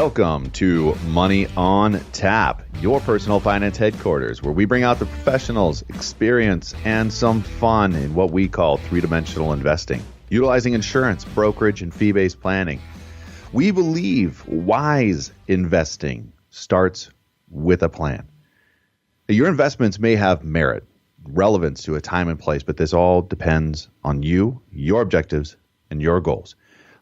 Welcome to Money on Tap, your personal finance headquarters, where we bring out the professionals, experience, and some fun in what we call three-dimensional investing, utilizing insurance, brokerage, and fee-based planning. We believe wise investing starts with a plan. Your investments may have merit, relevance to a time and place, but this all depends on you, your objectives, and your goals.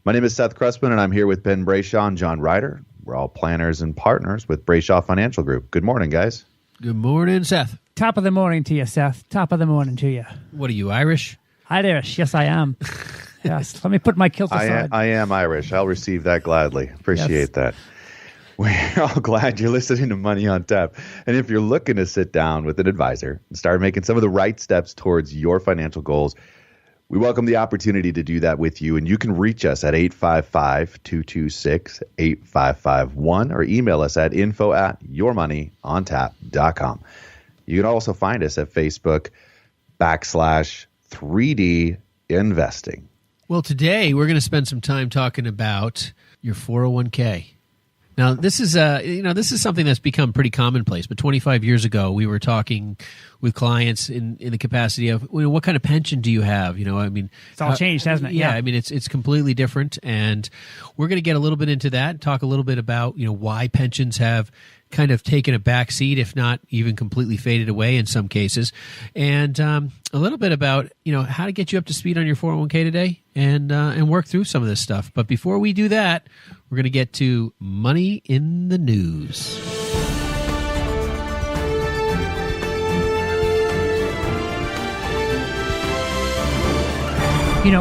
My name is Seth Crespin, and I'm here with Ben Brayshaw and John Ryder. We're all planners and partners with Brayshaw Financial Group. Good morning, guys. Good morning, Seth. Top of the morning to you, Seth. Top of the morning to you. What are you, Irish? Irish. Yes, I am. Yes. Let me put my kilt aside. I am Irish. I'll receive that gladly. Appreciate that. We're all glad you're listening to Money on Tap. And if you're looking to sit down with an advisor and start making some of the right steps towards your financial goals, we welcome the opportunity to do that with you, and you can reach us at 855-226-8551 or email us at info@yourmoneyontap.com. You can also find us at Facebook /3D Investing. Well, today we're going to spend some time talking about your 401k. Now, this is something that's become pretty commonplace. But 25 years ago, we were talking with clients in the capacity of, what kind of pension do you have? It's all changed, hasn't it? Yeah. I mean, it's completely different, and we're going to get a little bit into that. Talk a little bit about why pensions have kind of taken a back seat, if not even completely faded away in some cases, and a little bit about how to get you up to speed on your 401k today, and work through some of this stuff. But before we do that, we're going to get to Money in the News.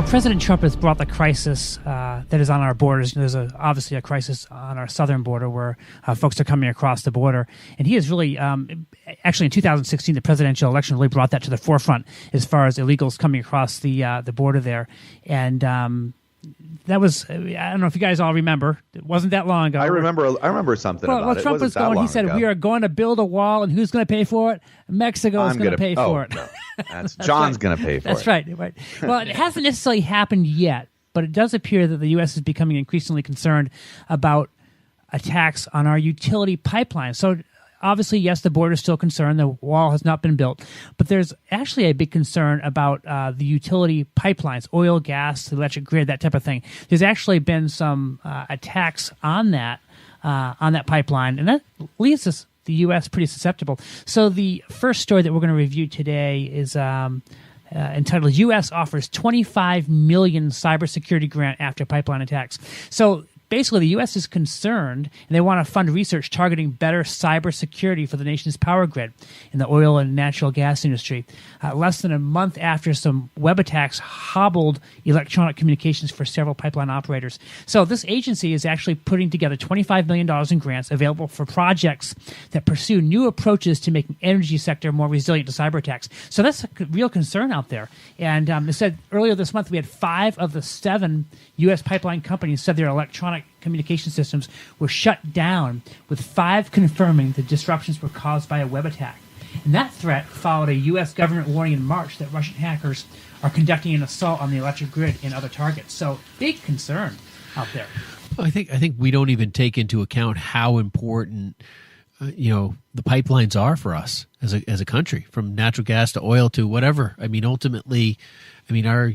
President Trump has brought the crisis that is on our borders. There's obviously a crisis on our southern border where folks are coming across the border. And he has really, actually in 2016, the presidential election really brought that to the forefront as far as illegals coming across the border there. And that was, I don't know if you guys all remember, it wasn't that long ago. I remember something about it. Well, Trump was going, he said, we are going to build a wall, and who's going to pay for it? Mexico is going to pay for it. No. John's going to pay for it. That's right. Well, it hasn't necessarily happened yet, but it does appear that the U.S. is becoming increasingly concerned about attacks on our utility pipelines. So obviously, yes, the border is still concerned. The wall has not been built. But there's actually a big concern about the utility pipelines, oil, gas, the electric grid, that type of thing. There's actually been some attacks on that pipeline, and that leaves us, the U.S., pretty susceptible. So the first story that we're going to review today is entitled, U.S. offers $25 million cybersecurity grant after pipeline attacks. So basically, the U.S. is concerned, and they want to fund research targeting better cybersecurity for the nation's power grid in the oil and natural gas industry. Less than a month after some web attacks hobbled electronic communications for several pipeline operators. So this agency is actually putting together $25 million in grants available for projects that pursue new approaches to making energy sector more resilient to cyber attacks. So that's a real concern out there. And they said earlier this month we had 5 of the 7 U.S. pipeline companies said their electronic communication systems were shut down, with 5 confirming the disruptions were caused by a web attack. And that threat followed a U.S. government warning in March that Russian hackers are conducting an assault on the electric grid and other targets. So big concern out there. I think we don't even take into account how important the pipelines are for us as a country, from natural gas to oil to whatever. I mean, ultimately, our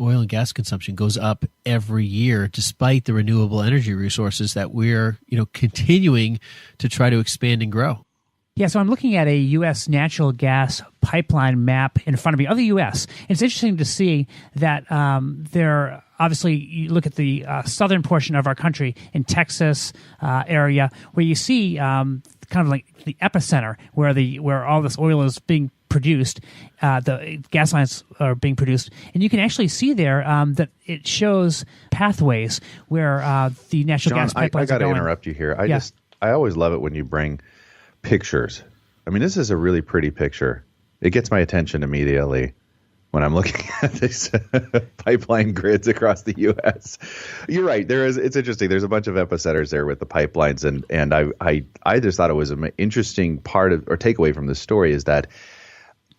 oil and gas consumption goes up every year, despite the renewable energy resources that we're, continuing to try to expand and grow. Yeah, so I'm looking at a U.S. natural gas pipeline map in front of me of the U.S. It's interesting to see that there, obviously, you look at the southern portion of our country in Texas area, where you see kind of like the epicenter where all this oil is being produced, the gas lines are being produced, and you can actually see there that it shows pathways where the natural gas pipelines are going. I got to interrupt you here. I always love it when you bring pictures. I mean, this is a really pretty picture. It gets my attention immediately when I'm looking at these pipeline grids across the U.S. You're right. It's interesting. There's a bunch of epicenters there with the pipelines, and I just thought it was an interesting part of, or takeaway from this story, is that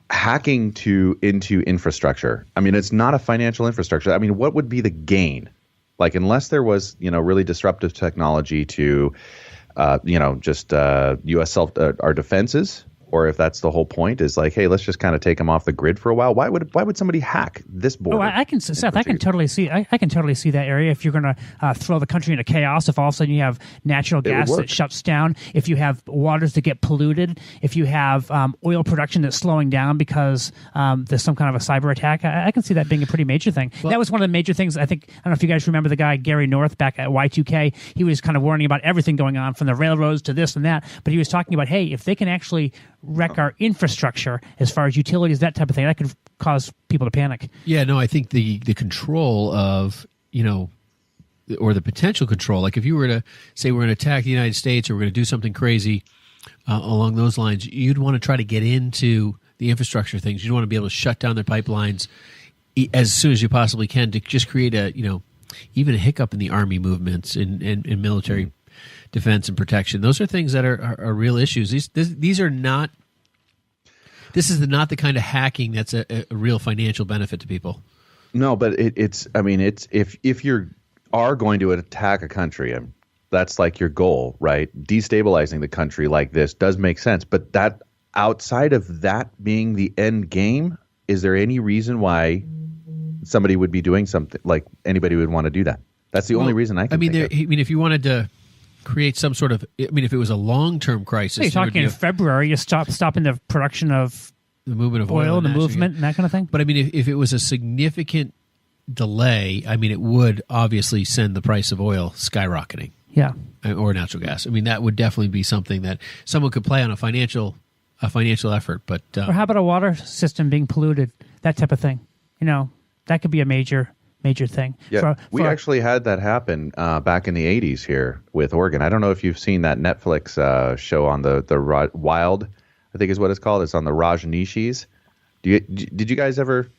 hacking into infrastructure. I mean, it's not a financial infrastructure. I mean, what would be the gain? Like unless there was, really disruptive technology to, just U.S. our defenses, or if that's the whole point, is like, hey, let's just kind of take them off the grid for a while. Why would somebody hack this border? Oh, I can, Seth. I can totally see. I can totally see that area. If you're going to throw the country into chaos, if all of a sudden you have natural gas that shuts down, if you have waters that get polluted, if you have oil production that's slowing down because there's some kind of a cyber attack, I can see that being a pretty major thing. Well, that was one of the major things. I don't know if you guys remember the guy Gary North back at Y2K. He was kind of warning about everything going on from the railroads to this and that. But he was talking about, hey, if they can actually wreck our infrastructure as far as utilities, that type of thing, that could cause people to panic. Yeah, no, I think the control of, or the potential control, like if you were to say we're going to attack the United States or we're going to do something crazy along those lines, you'd want to try to get into the infrastructure things. You'd want to be able to shut down their pipelines as soon as you possibly can to just create even a hiccup in the army movements in military defense and protection. Those are things that are real issues. These are not. This is not the kind of hacking that's a real financial benefit to people. No, but it's. I mean, it's if you are going to attack a country, and that's like your goal, right? Destabilizing the country like this does make sense. But that outside of that being the end game, is there any reason why somebody would be doing something like anybody would want to do that? That's the only reason I can. think of. If you wanted to create some sort of, if it was a long-term crisis. You're talking in February, you stopping the production of the movement of oil and the movement and that kind of thing. But I mean, if it was a significant delay, it would obviously send the price of oil skyrocketing. Yeah. Or natural gas. That would definitely be something that someone could play on a financial effort. But or how about a water system being polluted? That type of thing. That could be a major thing. Yeah, we actually had that happen back in the 80s here with Oregon. I don't know if you've seen that Netflix show on the Wild, I think is what it's called. It's on the Rajneeshis. Did you guys ever?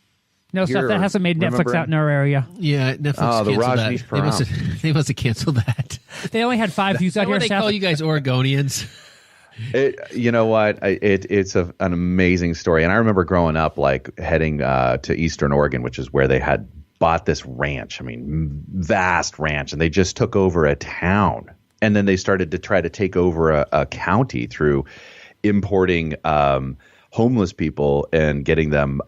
No, stuff that hasn't made Netflix out in our area. Yeah, Netflix canceled that. They must have canceled that. They only had 5 views out here. They call you guys Oregonians. You know what? It's an amazing story. And I remember growing up, like heading to Eastern Oregon, which is where they had bought this ranch. Vast ranch. And they just took over a town. And then they started to try to take over a county through importing homeless people and getting them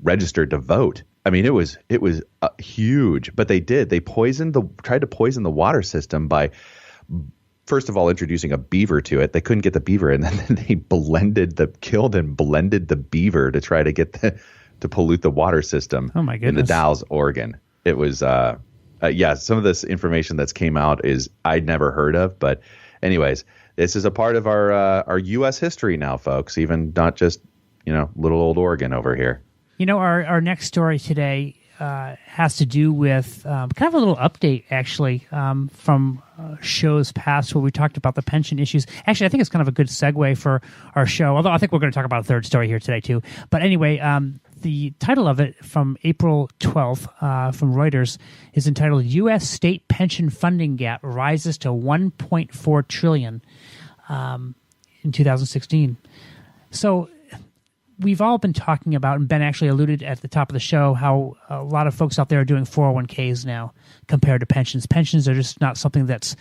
registered to vote. It was huge, but they tried to poison the water system by, first of all, introducing a beaver to it. They couldn't get the beaver, and then they killed and blended the beaver to try to get to pollute the water system. Oh my goodness. In the Dalles, Oregon. It was some of this information that's came out is I'd never heard of, but anyways, this is a part of our U.S. history now, folks. Even not just little old Oregon over here. Our next story today has to do with kind of a little update, actually, from shows past where we talked about the pension issues. Actually, I think it's kind of a good segue for our show, although I think we're going to talk about a third story here today, too. But anyway, the title of it from April 12th from Reuters is entitled U.S. State Pension Funding Gap Rises to $1.4 trillion in 2016. So we've all been talking about, and Ben actually alluded at the top of the show, how a lot of folks out there are doing 401ks now compared to pensions. Pensions are just not something that's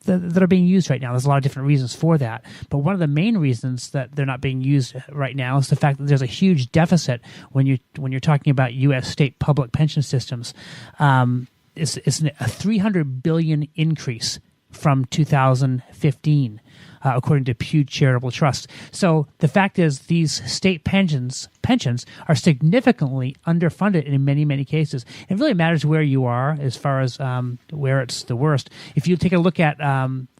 that are being used right now. There's a lot of different reasons for that. But one of the main reasons that they're not being used right now is the fact that there's a huge deficit when you're talking about U.S. state public pension systems. It's a $300 billion increase from 2015. According to Pew Charitable Trust. So the fact is these state pensions are significantly underfunded in many, many cases. It really matters where you are as far as where it's the worst. If you take a look at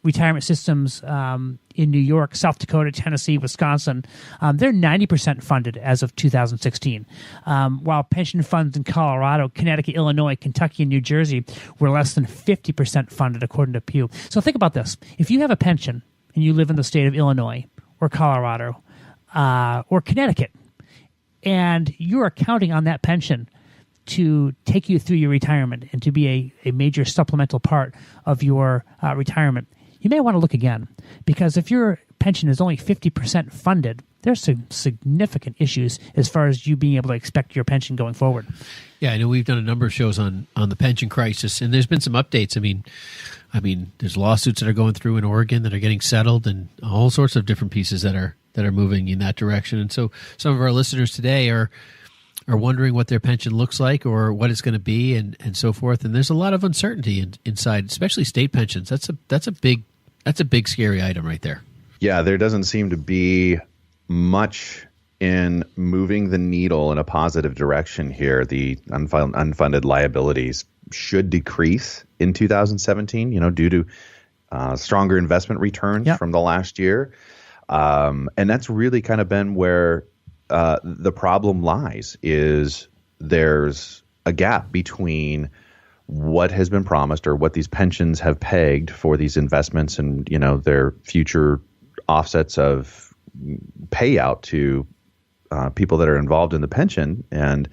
retirement systems in New York, South Dakota, Tennessee, Wisconsin, they're 90% funded as of 2016, while pension funds in Colorado, Connecticut, Illinois, Kentucky, and New Jersey were less than 50% funded, according to Pew. So think about this. If you have a pension and you live in the state of Illinois or Colorado or Connecticut, and you are counting on that pension to take you through your retirement and to be a major supplemental part of your retirement, you may want to look again. Because if you're pension is only 50% funded, there's some significant issues as far as you being able to expect your pension going forward. Yeah, I know we've done a number of shows on the pension crisis, and there's been some updates. I mean, there's lawsuits that are going through in Oregon that are getting settled, and all sorts of different pieces that are moving in that direction. And so, some of our listeners today are wondering what their pension looks like or what it's going to be, and so forth. And there's a lot of uncertainty inside, especially state pensions. That's a big scary item right there. Yeah, there doesn't seem to be much in moving the needle in a positive direction here. The unfunded liabilities should decrease in 2017, due to stronger investment returns from the last year. And that's really kind of been where the problem lies, is there's a gap between what has been promised or what these pensions have pegged for these investments and, their future offsets of payout to people that are involved in the pension and,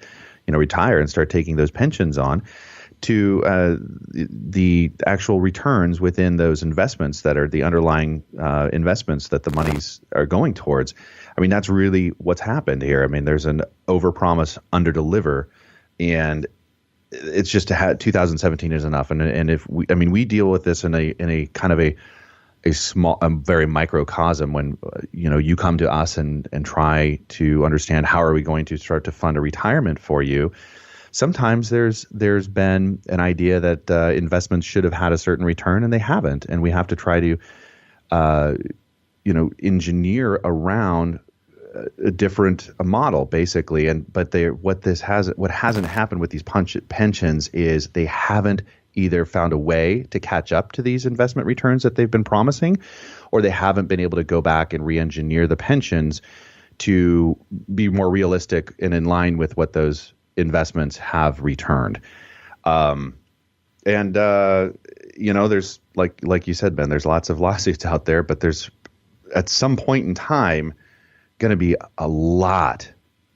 retire and start taking those pensions on, to the actual returns within those investments that are the underlying investments that the monies are going towards. I mean, that's really what's happened here. I mean, there's an overpromise, underdeliver, and it's just 2017 is enough. And if we deal with this in a kind of a small, very microcosm when you come to us and try to understand how are we going to start to fund a retirement for you. Sometimes there's been an idea that investments should have had a certain return and they haven't, and we have to try to engineer around a different model basically. But what hasn't happened with these pensions is they haven't either found a way to catch up to these investment returns that they've been promising, or they haven't been able to go back and re-engineer the pensions to be more realistic and in line with what those investments have returned. There's like you said, Ben, there's lots of lawsuits out there, but there's at some point in time going to be a lot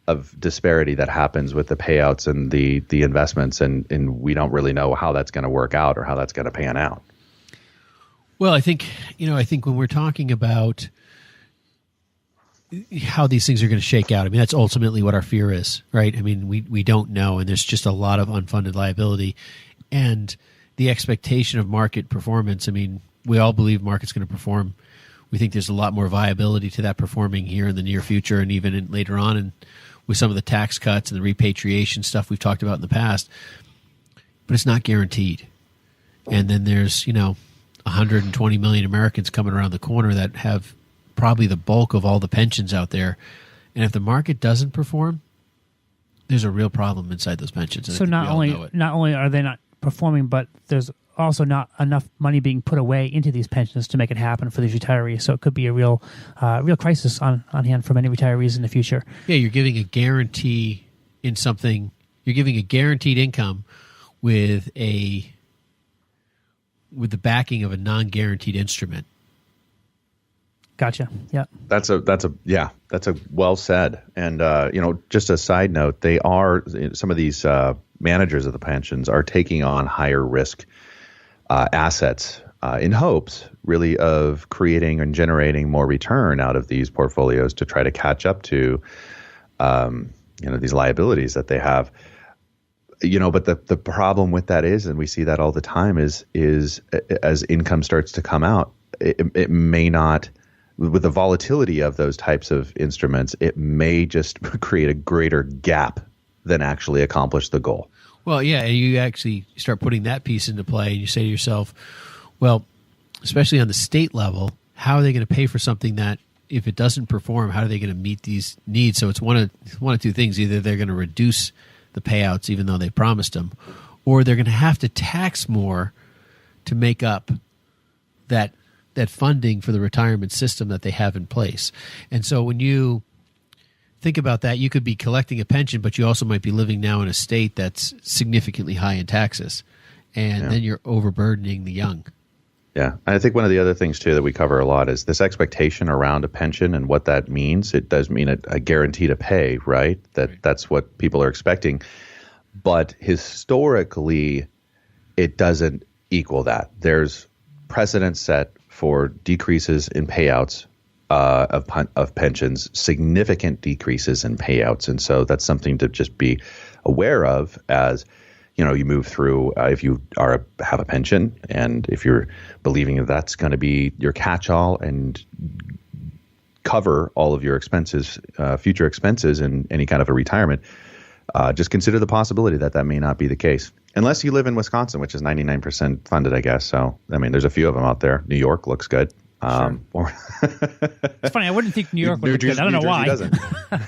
of disparity that happens with the payouts and the investments, and we don't really know how that's going to work out or how that's going to pan out. Well, I think when we're talking about how these things are going to shake out, I mean, that's ultimately what our fear is, right? I mean, we don't know, and there's just a lot of unfunded liability, and the expectation of market performance. I mean, we all believe market's going to perform. We think there's a lot more viability to that performing here in the near future, and even later on, and with some of the tax cuts and the repatriation stuff we've talked about in the past, but it's not guaranteed. And then there's 120 million Americans coming around the corner that have probably the bulk of all the pensions out there. And if the market doesn't perform, there's a real problem inside those pensions. So not only are they not performing, but there's also not enough money being put away into these pensions to make it happen for these retirees. So it could be a real crisis on hand for many retirees in the future. Yeah, you're giving a guarantee in something. You're giving a guaranteed income with the backing of a non-guaranteed instrument. Gotcha. Yeah. That's a well said. And just a side note, they are some of these managers of the pensions are taking on higher risk assets in hopes really of creating and generating more return out of these portfolios to try to catch up to these liabilities that they have. But the problem with that is, and we see that all the time, is as income starts to come out, it may not, with the volatility of those types of instruments, it may just create a greater gap than actually accomplish the goal. Well, yeah, and you actually start putting that piece into play, and you say to yourself, well, especially on the state level, how are they going to pay for something that, if it doesn't perform, how are they going to meet these needs? So it's one of two things. Either they're going to reduce the payouts, even though they promised them, or they're going to have to tax more to make up that funding for the retirement system that they have in place. And so when you think about that, you could be collecting a pension, but you also might be living now in a state that's significantly high in taxes, and then you're overburdening the young. Yeah. I think one of the other things, too, that we cover a lot is this expectation around a pension and what that means. It does mean a guarantee to pay, right? That's what people are expecting. But historically, it doesn't equal that. There's precedent set for decreases in payouts of pensions, significant decreases in payouts. And so that's something to just be aware of as you move through, if you have a pension, and if you're believing that that's going to be your catch-all and cover all of your expenses, future expenses in any kind of a retirement, just consider the possibility that may not be the case. Unless you live in Wisconsin, which is 99% funded, I guess. So, there's a few of them out there. New York looks good. It's funny. I wouldn't think New York would look good. I don't know why.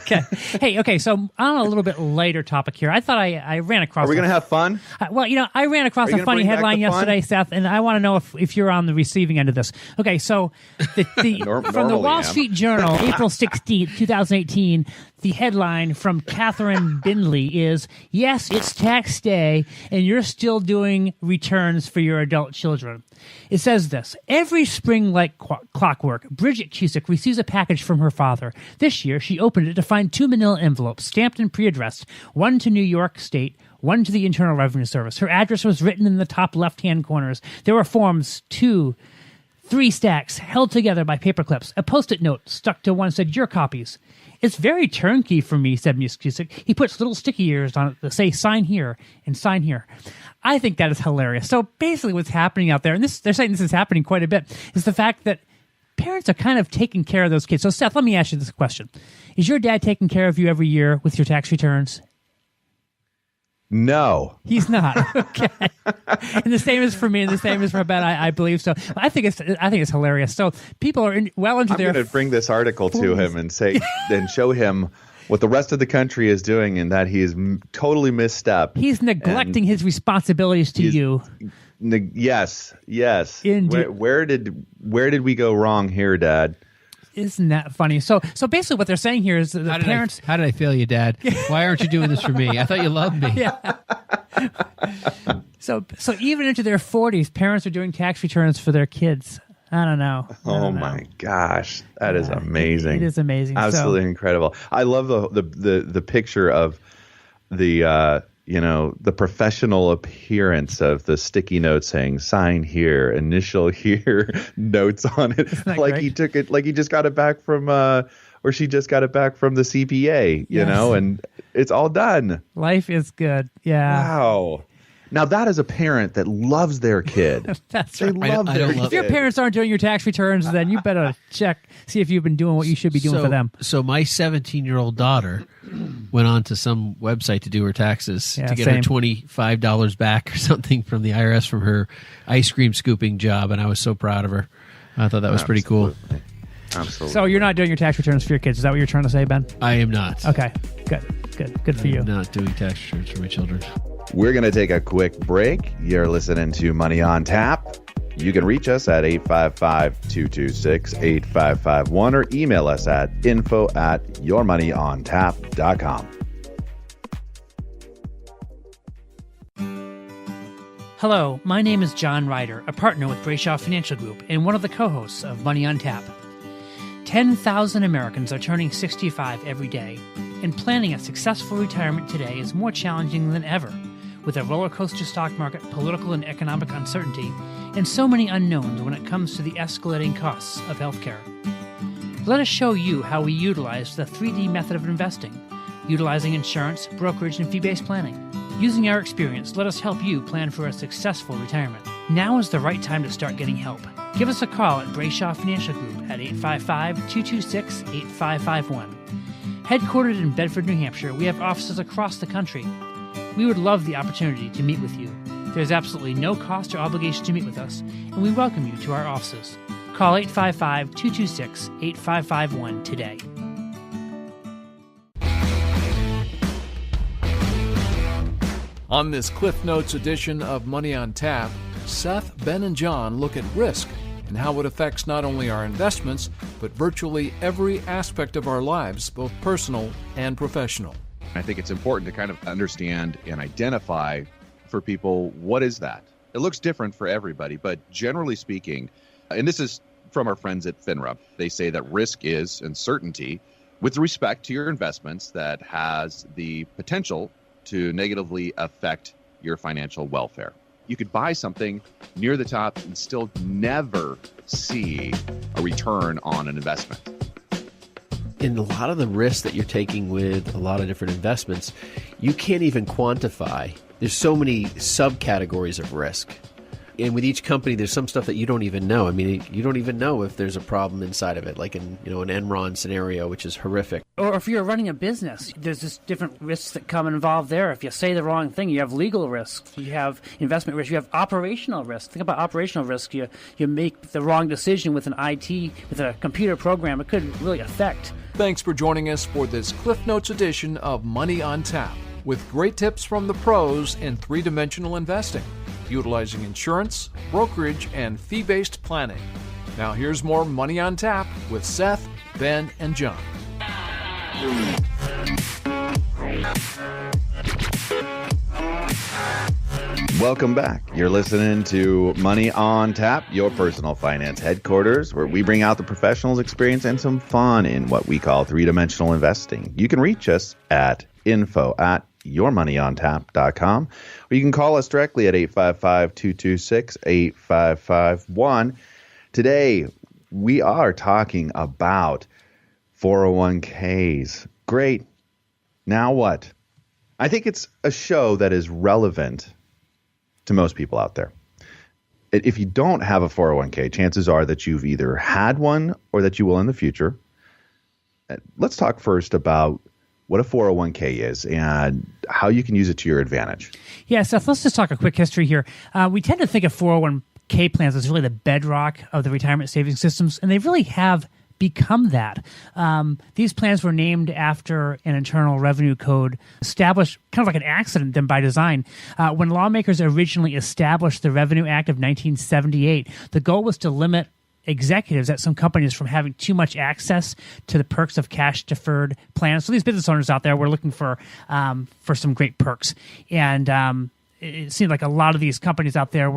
Okay. Okay. So on a little bit later topic here, I thought I ran across. Are we going to have fun? I ran across a funny headline yesterday, Seth, and I want to know if you're on the receiving end of this. Okay. So from the Wall Street Journal, April 16th, 2018, the headline from Catherine Bindley is, "Yes, it's tax day, and you're still doing returns for your adult children." It says this: every spring like clockwork, Bridget Cusick receives a package from her father. This year, she opened it to find 2 manila envelopes, stamped and pre-addressed, one to New York State, one to the Internal Revenue Service. Her address was written in the top left-hand corners. There were forms 2, 3 stacks held together by paper clips. A Post-it note stuck to one said, "Your copies." "It's very turnkey for me," said Miss Cusick. "He puts little sticky ears on it that say sign here and sign here." I think that is hilarious. So basically what's happening out there, and they're saying this is happening quite a bit, is the fact that parents are kind of taking care of those kids. So Seth, let me ask you this question. Is your dad taking care of you every year with your tax returns? No. He's not. Okay. And the same is for me, and the same is for Ben. I believe so. I think it's hilarious. So people are well into their. I'm going to bring this article to him and say and show him what the rest of the country is doing, and that he is totally misstepped. He's neglecting his responsibilities to you. Yes. Indeed. Where did we go wrong here, Dad? Isn't that funny? So basically what they're saying here is that the parents... How did I fail you, Dad? Why aren't you doing this for me? I thought you loved me. Yeah. So even into their 40s, parents are doing tax returns for their kids. I don't know. My gosh, that is amazing. It is amazing. Absolutely incredible. I love the picture of the professional appearance of the sticky note saying sign here, initial here, notes on it. Like great? He took it, like he just got it back from or she just got it back from the CPA, and it's all done. Life is good. Yeah. Wow. Now that is a parent that loves their kid. That's right. They love their kid. If your parents aren't doing your tax returns, then you better see if you've been doing what you should be doing for them. So my 17-year-old daughter went on to some website to do her taxes to get same. her $25 back or something from the IRS from her ice cream scooping job, and I was so proud of her. I thought that was pretty cool. Absolutely. So you're not doing your tax returns for your kids. Is that what you're trying to say, Ben? I am not. Okay. Good for you. I'm not doing tax returns for my children. We're going to take a quick break. You're listening to Money on Tap. You can reach us at 855-226-8551 or email us at info@yourmoneyontap.com. Hello, my name is John Ryder, a partner with Brayshaw Financial Group and one of the co-hosts of Money on Tap. 10,000 Americans are turning 65 every day, and planning a successful retirement today is more challenging than ever, with a roller coaster stock market, political and economic uncertainty, and so many unknowns when it comes to the escalating costs of healthcare. Let us show you how we utilize the 3D method of investing, utilizing insurance, brokerage, and fee-based planning. Using our experience, let us help you plan for a successful retirement. Now is the right time to start getting help. Give us a call at Brayshaw Financial Group at 855-226-8551. Headquartered in Bedford, New Hampshire, we have offices across the country. We would love the opportunity to meet with you. There's absolutely no cost or obligation to meet with us, and we welcome you to our offices. Call 855-226-8551 today. On this Cliff Notes edition of Money on Tap, Seth, Ben, and John look at risk and how it affects not only our investments, but virtually every aspect of our lives, both personal and professional. I think it's important to kind of understand and identify for people, what is that? It looks different for everybody, but generally speaking, and this is from our friends at FINRA, they say that risk is uncertainty with respect to your investments that has the potential to negatively affect your financial welfare. you could buy something near the top and still never see a return on an investment. In a lot of the risks that you're taking with a lot of different investments, you can't even quantify. There's so many subcategories of risk. And with each company, there's some stuff that you don't even know. I mean, you don't even know if there's a problem inside of it, like in an Enron scenario, which is horrific. Or if you're running a business, there's just different risks that come involved there. If you say the wrong thing, you have legal risks, you have investment risk, you have operational risk. Think about operational risk. You make the wrong decision with an IT, with a computer program, it could really affect. Thanks for joining us for this Cliff Notes edition of Money on Tap, with great tips from the pros in three-dimensional investing, utilizing insurance, brokerage, and fee-based planning. Now here's more Money on Tap with Seth, Ben, and John. Welcome back. You're listening to Money on Tap, your personal finance headquarters, where we bring out the professionals' experience and some fun in what we call three-dimensional investing. You can reach us at info@yourmoneyontap.com, or you can call us directly at 855-226-8551. Today, we are talking about 401ks. Great. Now what? I think it's a show that is relevant to most people out there. If you don't have a 401k, chances are that you've either had one or that you will in the future. Let's talk first about what a 401k is and how you can use it to your advantage. Yeah, Seth, let's just talk a quick history here. We tend to think of 401k plans as really the bedrock of the retirement savings systems, and they really have become that. These plans were named after an Internal Revenue Code established kind of like an accident then by design. When lawmakers originally established the Revenue Act of 1978, the goal was to limit executives at some companies from having too much access to the perks of cash deferred plans. So these business owners out there were looking for some great perks. And it seemed like a lot of these companies out there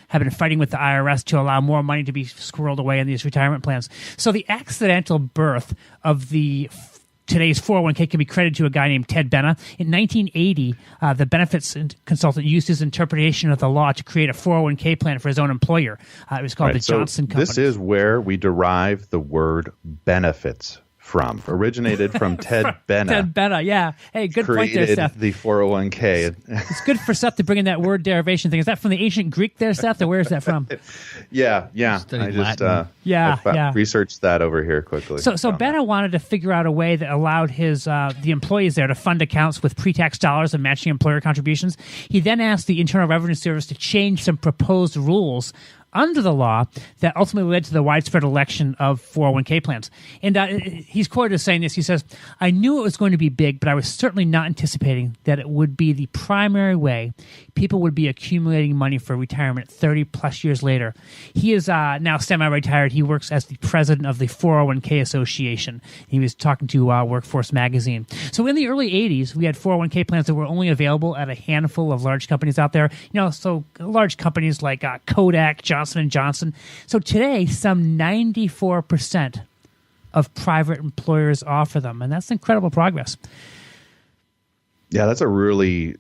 have been fighting with the IRS to allow more money to be squirreled away in these retirement plans. So the accidental birth of today's 401k can be credited to a guy named Ted Benna. In 1980, the benefits consultant used his interpretation of the law to create a 401k plan for his own employer. It was called the Johnson Company. This is where we derive the word benefits from. Originated from Ted Benna. Ted Benna, yeah. Hey, good point there, Seth. The 401k. It's good for Seth to bring in that word derivation thing. Is that from the ancient Greek there, Seth, or where is that from? Yeah. Studied I just Latin. researched that over here quickly. So Benna wanted to figure out a way that allowed the employees there to fund accounts with pre-tax dollars and matching employer contributions. He then asked the Internal Revenue Service to change some proposed rules under the law that ultimately led to the widespread election of 401k plans. And he's quoted as saying this. He says, "I knew it was going to be big, but I was certainly not anticipating that it would be the primary way people would be accumulating money for retirement 30-plus years later." He is now semi-retired. He works as the president of the 401k Association. He was talking to Workforce Magazine. So in the early 80s, we had 401k plans that were only available at a handful of large companies out there. So large companies like Kodak, Johnson & Johnson. So today, some 94% of private employers offer them, and that's incredible progress. Yeah, that's a really,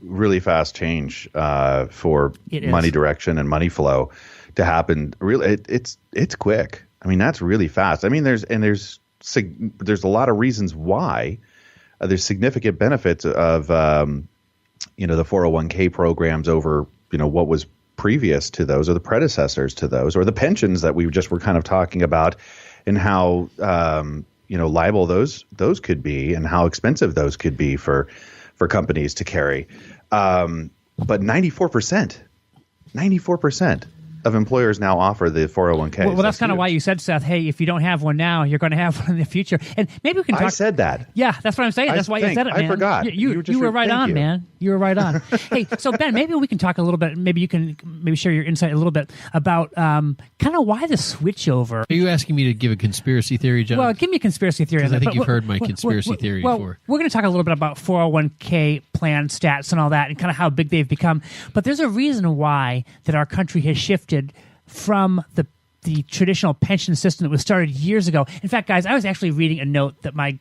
really fast change for money direction and money flow to happen. Really, it's quick. I mean, that's really fast. I mean, there's a lot of reasons why. There's significant benefits of the 401k programs over what was previous to those, or the predecessors to those, or the pensions that we just were kind of talking about, and how liable those could be, and how expensive those could be for companies to carry. But 94% of employers now offer the 401k. Well, that's kind of why you said, Seth, hey, if you don't have one now, you're going to have one in the future. And maybe we can talk. I said that. Yeah, that's what I'm saying. That's why you said it, man. I forgot. You were right on, man. You were right on. Hey, so Ben, maybe we can talk a little bit. Maybe you can share your insight a little bit about kind of why the switchover. Are you asking me to give a conspiracy theory, John? Well, give me a conspiracy theory. Because I think you've heard my conspiracy theory before. We're going to talk a little bit about 401k plan stats and all that, and kind of how big they've become. But there's a reason why that our country has shifted from the traditional pension system that was started years ago. In fact, guys, I was actually reading a note that my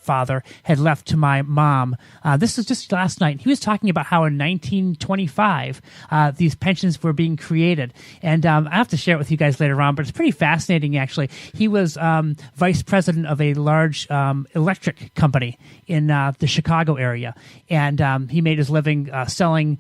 father had left to my mom. This was just last night. He was talking about how in 1925 these pensions were being created. And I have to share it with you guys later on, but it's pretty fascinating, actually. He was vice president of a large electric company in the Chicago area. And he made his living selling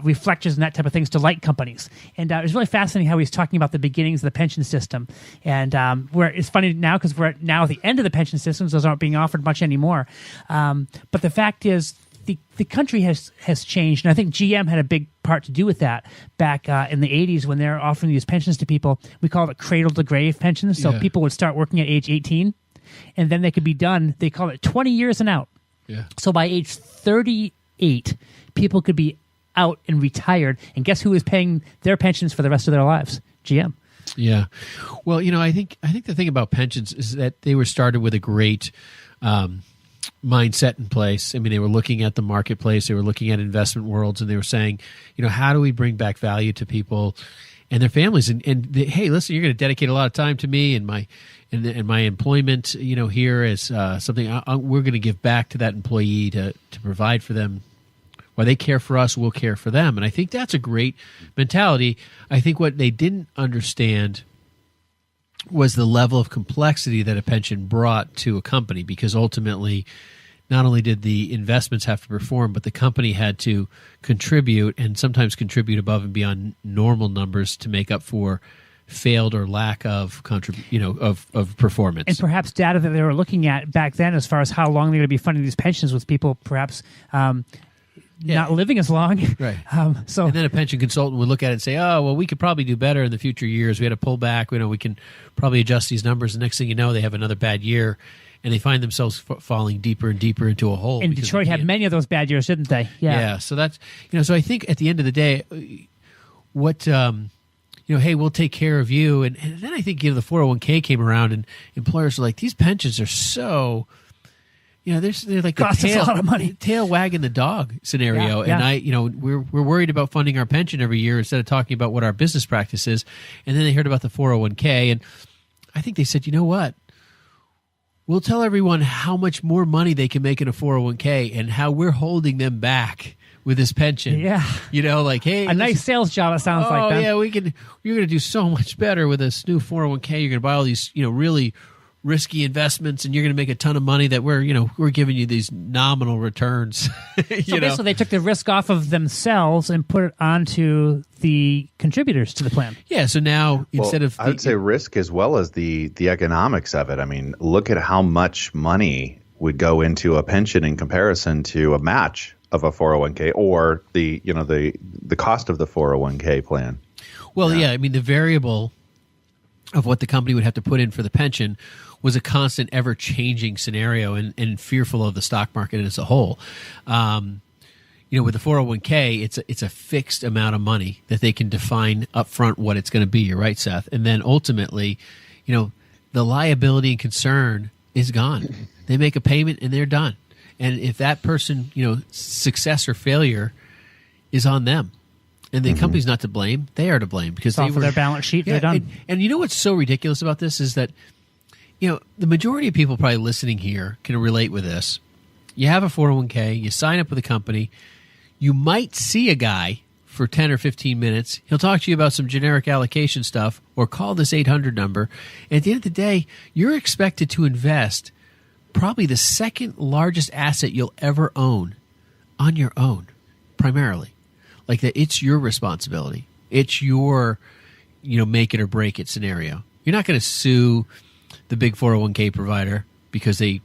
reflectors and that type of things to light companies. And it was really fascinating how he was talking about the beginnings of the pension system. And it's funny now because we're now at the end of the pension systems. Those aren't being offered much anymore. But the fact is, the country has changed. And I think GM had a big part to do with that back in the 80s when they're offering these pensions to people. We call it cradle-to-grave pensions. So people would start working at age 18, and then they could be done. They call it 20 years and out. Yeah. So by age 38, people could be out and retired, and guess who is paying their pensions for the rest of their lives? GM. Yeah. Well, I think the thing about pensions is that they were started with a great mindset in place. I mean, they were looking at the marketplace, they were looking at investment worlds, and they were saying, how do we bring back value to people and their families? And hey, listen, you're going to dedicate a lot of time to me and my employment, here as something we're going to give back to that employee to provide for them. While they care for us, we'll care for them. And I think that's a great mentality. I think what they didn't understand was the level of complexity that a pension brought to a company, because ultimately not only did the investments have to perform, but the company had to contribute, and sometimes contribute above and beyond normal numbers to make up for failed or lack of of performance. And perhaps data that they were looking at back then as far as how long they're going to be funding these pensions with people perhaps not living as long. Right. And then a pension consultant would look at it and say, oh, well, we could probably do better in the future years. We had to pull back. We can probably adjust these numbers. The next thing you know, they have another bad year, and they find themselves falling deeper and deeper into a hole. And Detroit had many of those bad years, didn't they? Yeah. So that's, so I think at the end of the day, what, hey, we'll take care of you. And then I think, the 401k came around, and employers are like, these pensions are so... they're like cost us a lot of money. Tail wagging the dog scenario. And we're worried about funding our pension every year instead of talking about what our business practice is. And then they heard about the 401k, and I think they said, you know what? We'll tell everyone how much more money they can make in a 401k and how we're holding them back with this pension. Yeah. Hey, a nice sales job, it sounds like that. Yeah, you're going to do so much better with this new 401k. You're going to buy all these, really risky investments, and you're going to make a ton of money that we're giving you these nominal returns. So basically they took the risk off of themselves and put it onto the contributors to the plan. Yeah. So now instead of... I would say risk as well as the economics of it. I mean, look at how much money would go into a pension in comparison to a match of a 401k or the cost of the 401k plan. Well, I mean, the variable of what the company would have to put in for the pension was a constant, ever-changing scenario, and fearful of the stock market as a whole. With the 401k, it's a fixed amount of money that they can define upfront what it's going to be. You're right, Seth. And then ultimately, the liability and concern is gone. They make a payment and they're done. And if that person, success or failure is on them. And the company's not to blame; they are to blame because they were their balance sheet. They're done. And what's so ridiculous about this is that, the majority of people probably listening here can relate with this. You have a 401k, you sign up with a company, you might see a guy for 10 or 15 minutes. He'll talk to you about some generic allocation stuff, or call this 800 number. And at the end of the day, you're expected to invest probably the second largest asset you'll ever own on your own, primarily. Like that, it's your responsibility. It's your, make it or break it scenario. You're not going to sue the big 401k provider because they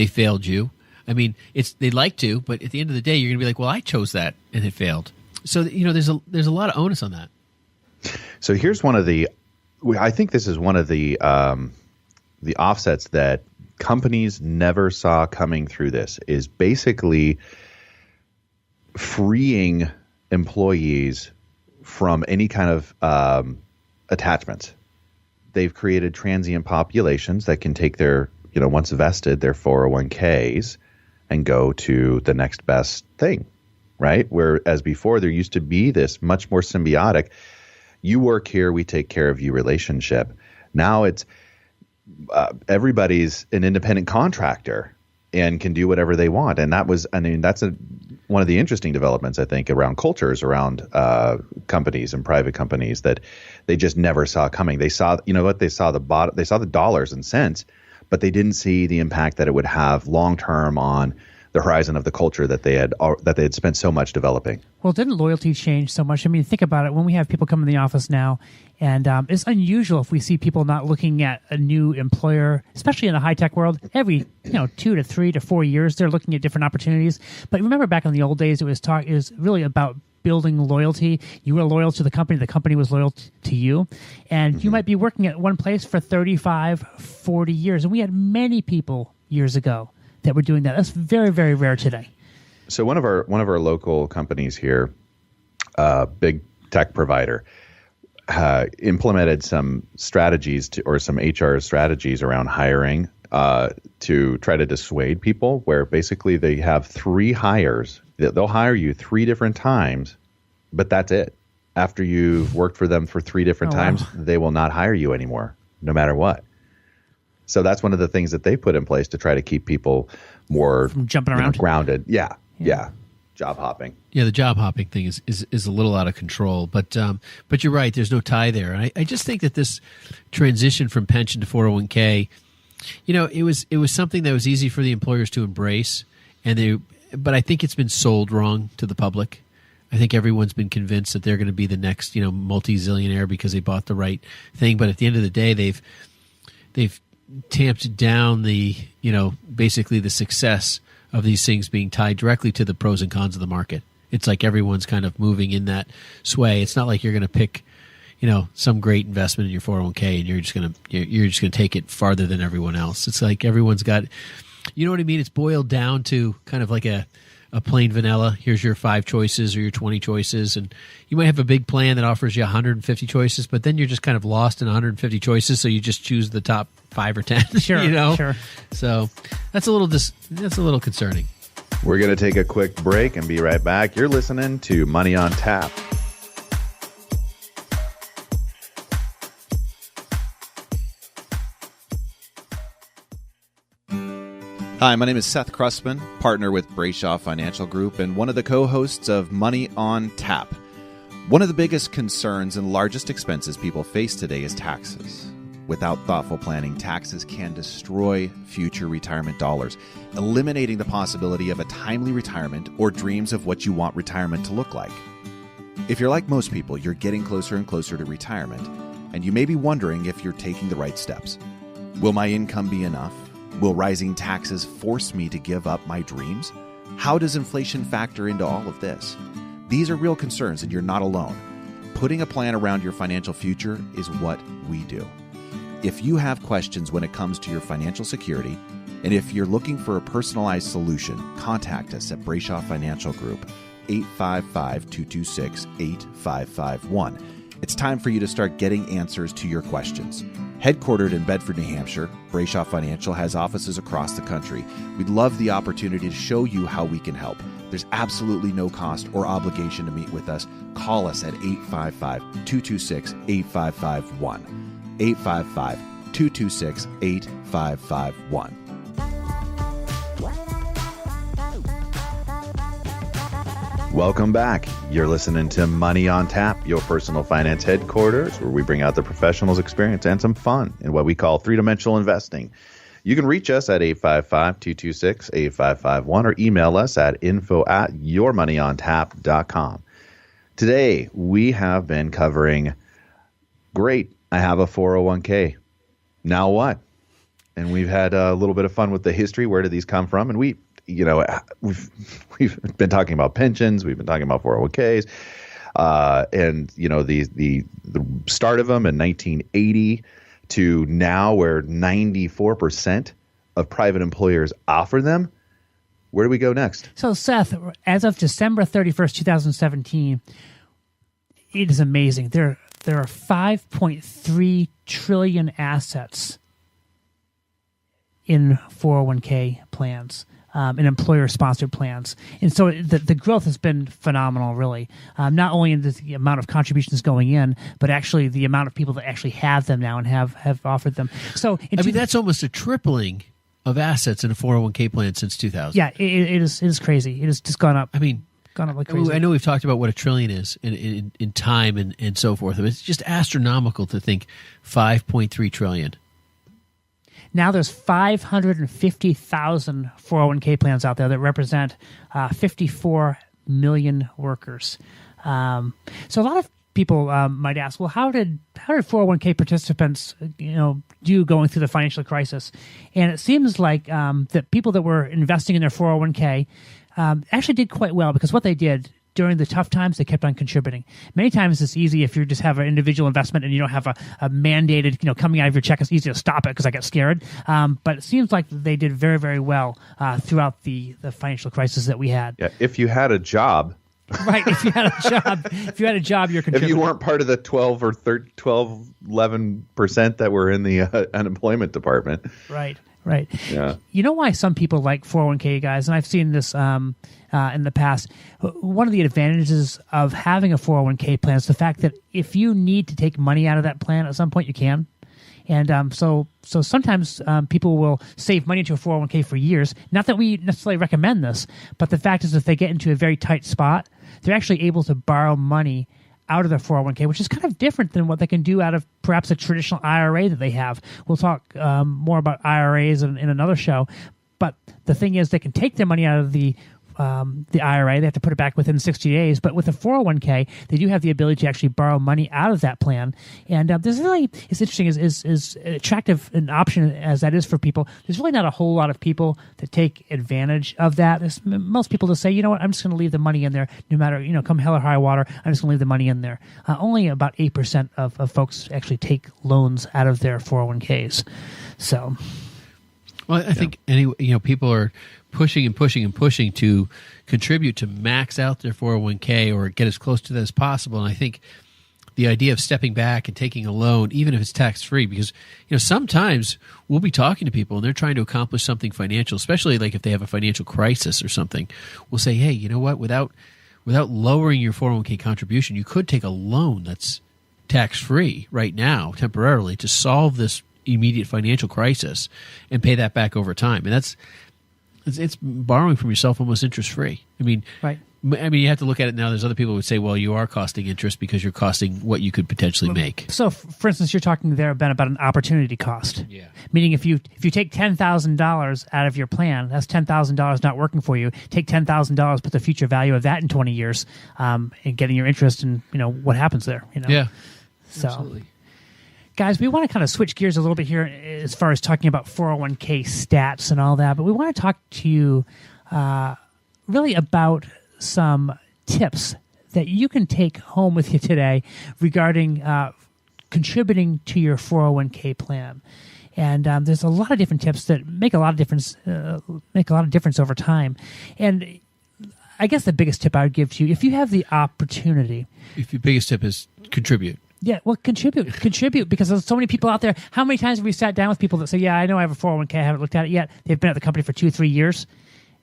failed you. I mean, they'd like to, but at the end of the day, you're going to be like, well, I chose that and it failed. So there's a lot of onus on that. So here's I think this is one of the offsets that companies never saw coming through this, is basically freeing employees from any kind of attachments. They've created transient populations that can take their, once vested, their 401ks and go to the next best thing, right? Whereas before, there used to be this much more symbiotic, you work here, we take care of you relationship. Now it's everybody's an independent contractor and can do whatever they want. And that's one of the interesting developments, I think, around cultures, around companies and private companies that they just never saw coming. They saw, they saw the dollars and cents, but they didn't see the impact that it would have long term on the horizon of the culture that they had spent so much developing. Well, didn't loyalty change so much? I mean, think about it. When we have people come in the office now, and it's unusual if we see people not looking at a new employer, especially in the high-tech world. Every 2 to 3 to 4 years, they're looking at different opportunities. But remember back in the old days, it was really about building loyalty. You were loyal to the company was loyal to you. And you might be working at one place for 35, 40 years. And we had many people years ago that were doing that. That's very, very rare today. So one of our local companies here, big tech provider, implemented some strategies some HR strategies around hiring to try to dissuade people, where basically they have 3 hires. They'll hire you 3 different times, but that's it. After you've worked for them for 3 different times, they will not hire you anymore, no matter what. So that's one of the things that they put in place to try to keep people more from jumping around, grounded. Yeah. Job hopping. Yeah, the job hopping thing is a little out of control, but you're right. There's no tie there, and I just think that this transition from pension to 401k, it was something that was easy for the employers to embrace, but I think it's been sold wrong to the public. I think everyone's been convinced that they're going to be the next multi-zillionaire because they bought the right thing, but at the end of the day, they've tamped down the basically the success of these things being tied directly to the pros and cons of the market. It's like everyone's kind of moving in that sway. It's not like you're going to pick some great investment in your 401k and you're just going to take it farther than everyone else. It's like everyone's got, what I mean? It's boiled down to kind of like a plain vanilla. Here's your 5 choices or your 20 choices, and you might have a big plan that offers you 150 choices, but then you're just kind of lost in 150 choices, so you just choose the top 5 or 10. Sure, sure. So that's a little concerning. We're going to take a quick break and be right back. You're listening to Money on Tap. Hi, my name is Seth Crustman, partner with Brayshaw Financial Group and one of the co-hosts of Money on Tap. One of the biggest concerns and largest expenses people face today is taxes. Without thoughtful planning, taxes can destroy future retirement dollars, eliminating the possibility of a timely retirement or dreams of what you want retirement to look like. If you're like most people, you're getting closer and closer to retirement, and you may be wondering if you're taking the right steps. Will my income be enough? Will rising taxes force me to give up my dreams? How does inflation factor into all of this? These are real concerns, and you're not alone. Putting a plan around your financial future is what we do. If you have questions when it comes to your financial security, and if you're looking for a personalized solution, contact us at Brayshaw Financial Group, 855-226-8551. It's time for you to start getting answers to your questions. Headquartered in Bedford, New Hampshire, Brayshaw Financial has offices across the country. We'd love the opportunity to show you how we can help. There's absolutely no cost or obligation to meet with us. Call us at 855-226-8551. 855-226-8551. Welcome back. You're listening to Money on Tap, your personal finance headquarters, where we bring out the professionals' experience and some fun in what we call three-dimensional investing. You can reach us at 855-226-8551 or email us at info@yourmoneyontap.com. Today, we have been covering, great, I have a 401k. Now what? And we've had a little bit of fun with the history. Where did these come from? And we've been talking about pensions. We've been talking about 401ks, and the start of them in 1980 to now, where 94% of private employers offer them. Where do we go next? So, Seth, as of December 31st, 2017, it is amazing. There are 5.3 trillion assets in 401k plans. and employer-sponsored plans. And so the growth has been phenomenal, really, not only in the amount of contributions going in, but actually the amount of people that actually have them now and have offered them. So that's almost a tripling of assets in a 401k plan since 2000. Yeah, it is crazy. It has just gone up. Gone up like crazy. I know we've talked about what $1 trillion is in time and so forth. It's just astronomical to think $5.3 trillion. Now there's 550,000 401k plans out there that represent 54 million workers. So a lot of people might ask, well, how did 401k participants, do going through the financial crisis? And it seems like that people that were investing in their 401k actually did quite well, because what they did during the tough times, they kept on contributing. Many times it's easy if you just have an individual investment and you don't have a mandated, coming out of your check. It's easy to stop it because I get scared. But it seems like they did very, very well throughout the financial crisis that we had. Yeah, if you had a job. Right, if you had a job, you're contributing. If you weren't part of the 11% that were in the unemployment department. Right. Yeah. You know why some people like 401k, guys, and I've seen this in the past. One of the advantages of having a 401k plan is the fact that if you need to take money out of that plan at some point, you can. And so sometimes people will save money into a 401k for years. Not that we necessarily recommend this, but the fact is if they get into a very tight spot, they're actually able to borrow money out of their 401k, which is kind of different than what they can do out of perhaps a traditional IRA that they have. We'll talk more about IRAs in another show. But the thing is, they can take their money out of the IRA. They have to put it back within 60 days. But with a 401k, they do have the ability to actually borrow money out of that plan. And there's really, it's interesting, is attractive an option as that is for people. There's really not a whole lot of people that take advantage of that. Most people just say, you know what, I'm just going to leave the money in there no matter, come hell or high water. I'm just going to leave the money in there. Only about 8% of folks actually take loans out of their 401ks. So... Well, I think people are pushing to contribute to max out their 401k or get as close to that as possible. And I think the idea of stepping back and taking a loan, even if it's tax-free, because sometimes we'll be talking to people and they're trying to accomplish something financial, especially like if they have a financial crisis or something. We'll say, hey, you know what? Without lowering your 401k contribution, you could take a loan that's tax-free right now temporarily to solve this immediate financial crisis and pay that back over time. And it's borrowing from yourself almost interest free. Right. You have to look at it now. There's other people who would say, well, you are costing interest because you're costing what you could potentially make. So for instance, you're talking there, Ben, about an opportunity cost. Yeah. Meaning if you take $10,000 out of your plan, that's $10,000 not working for you. Take $10,000, put the future value of that in 20 years, and getting your interest and what happens there. Yeah. So. Absolutely. Guys, we want to kind of switch gears a little bit here as far as talking about 401k stats and all that, but we want to talk to you really about some tips that you can take home with you today regarding contributing to your 401k plan. And there's a lot of different tips that make a lot of difference over time. And I guess the biggest tip I would give to you, if you have the opportunity. If your biggest tip is contribute. Yeah, well, contribute, because there's so many people out there. How many times have we sat down with people that say, yeah, I know I have a 401k, I haven't looked at it yet. They've been at the company for 2-3 years.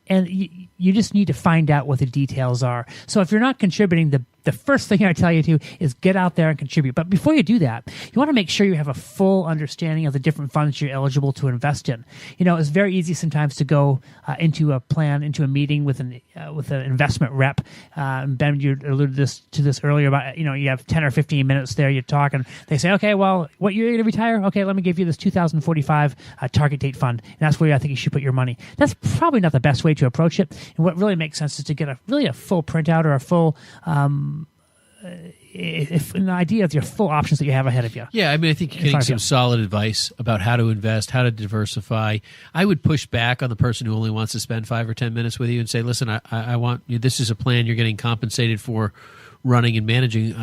And you just need to find out what the details are. So if you're not contributing, the first thing I tell you to is get out there and contribute. But before you do that, you want to make sure you have a full understanding of the different funds you're eligible to invest in. It's very easy sometimes to go into a plan, into a meeting with an investment rep. Ben, you alluded to this earlier about, you have 10 or 15 minutes there, you're talking. They say, okay, well, what year are you going to retire? Okay, let me give you this 2045 target date fund. And that's where I think you should put your money. That's probably not the best way to approach it. And what really makes sense is to get a full printout or a full an idea of your full options that you have ahead of you. Yeah, I think you're getting some solid advice about how to invest, how to diversify. I would push back on the person who only wants to spend 5 or 10 minutes with you and say, listen, I want this is a plan you're getting compensated for running and managing.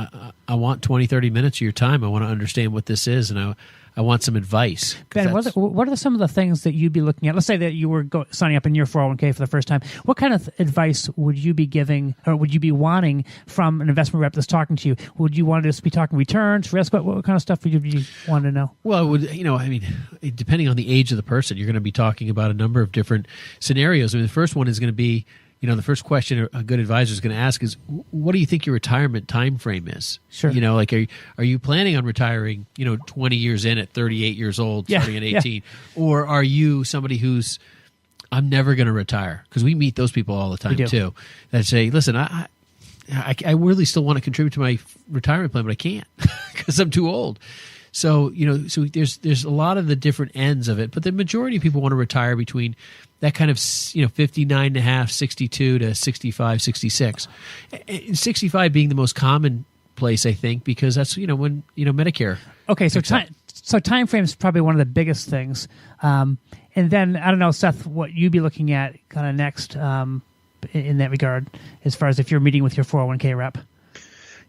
I want 20, 30 minutes of your time. I want to understand what this is, and I want some advice. Ben, what are some of the things that you'd be looking at? Let's say that you were signing up in your 401k for the first time. What kind of advice would you be giving, or would you be wanting from an investment rep that's talking to you? Would you want to just be talking returns, risk? What kind of stuff would you be wanting to know? Well, depending on the age of the person, you're going to be talking about a number of different scenarios. I mean, the first one is going to be, the first question a good advisor is going to ask is, what do you think your retirement time frame is? Sure. Like, are you planning on retiring, 20 years in at 38 years old, starting at 18? Or are you somebody who's, I'm never going to retire? Because we meet those people all the time, too, that say, listen, I really still want to contribute to my retirement plan, but I can't because I'm too old. So, so there's a lot of the different ends of it, but the majority of people want to retire between that kind of, 59 and a half, 62 to 65, 66. 65 being the most common place, I think, because that's, when, Medicare. Okay. So time frame is probably one of the biggest things. And then I don't know, Seth, what you'd be looking at kind of next, in that regard, as far as if you're meeting with your 401k rep.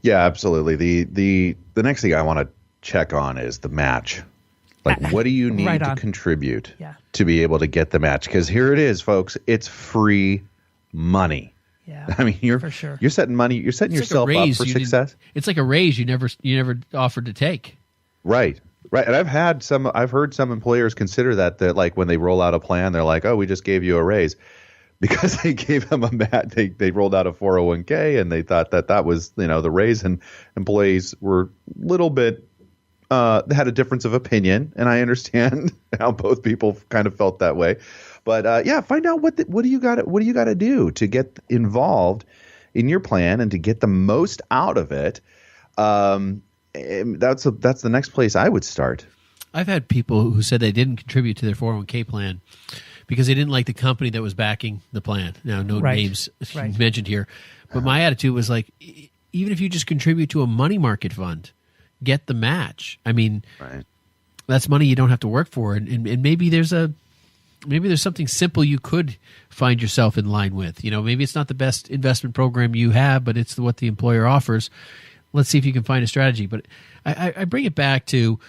Yeah, absolutely. The next thing I want to check on is the match. Like, what do you need to contribute to be able to get the match? Because here it is, folks. It's free money. Yeah, I mean, you're setting money. You're setting yourself up for success. It's like a raise you never offered to take. Right. And I've heard some employers consider that like when they roll out a plan, they're like, oh, we just gave you a raise. Because they gave them a match, they rolled out a 401k and they thought that was the raise, and employees were a little bit they had a difference of opinion, and I understand how both people kind of felt that way. But find out what do you got to do to get involved in your plan and to get the most out of it. That's the next place I would start. I've had people who said they didn't contribute to their 401k plan because they didn't like the company that was backing the plan. Now, no names mentioned here. But my attitude was like, even if you just contribute to a money market fund, get the match. I mean, that's money you don't have to work for. And maybe there's something simple you could find yourself in line with. Maybe it's not the best investment program you have, but it's what the employer offers. Let's see if you can find a strategy. But I bring it back to,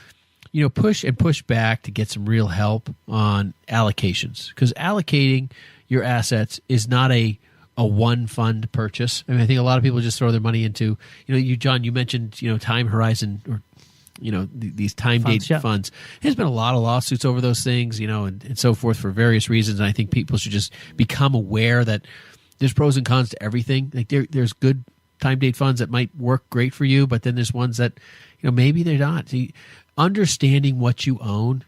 push back to get some real help on allocations, because allocating your assets is not a one fund purchase. I mean, I think a lot of people just throw their money into, John, you mentioned, time horizon or, these time date funds. There's been a lot of lawsuits over those things, and so forth for various reasons. And I think people should just become aware that there's pros and cons to everything. Like there's good time date funds that might work great for you, but then there's ones that, maybe they're not. See, understanding what you own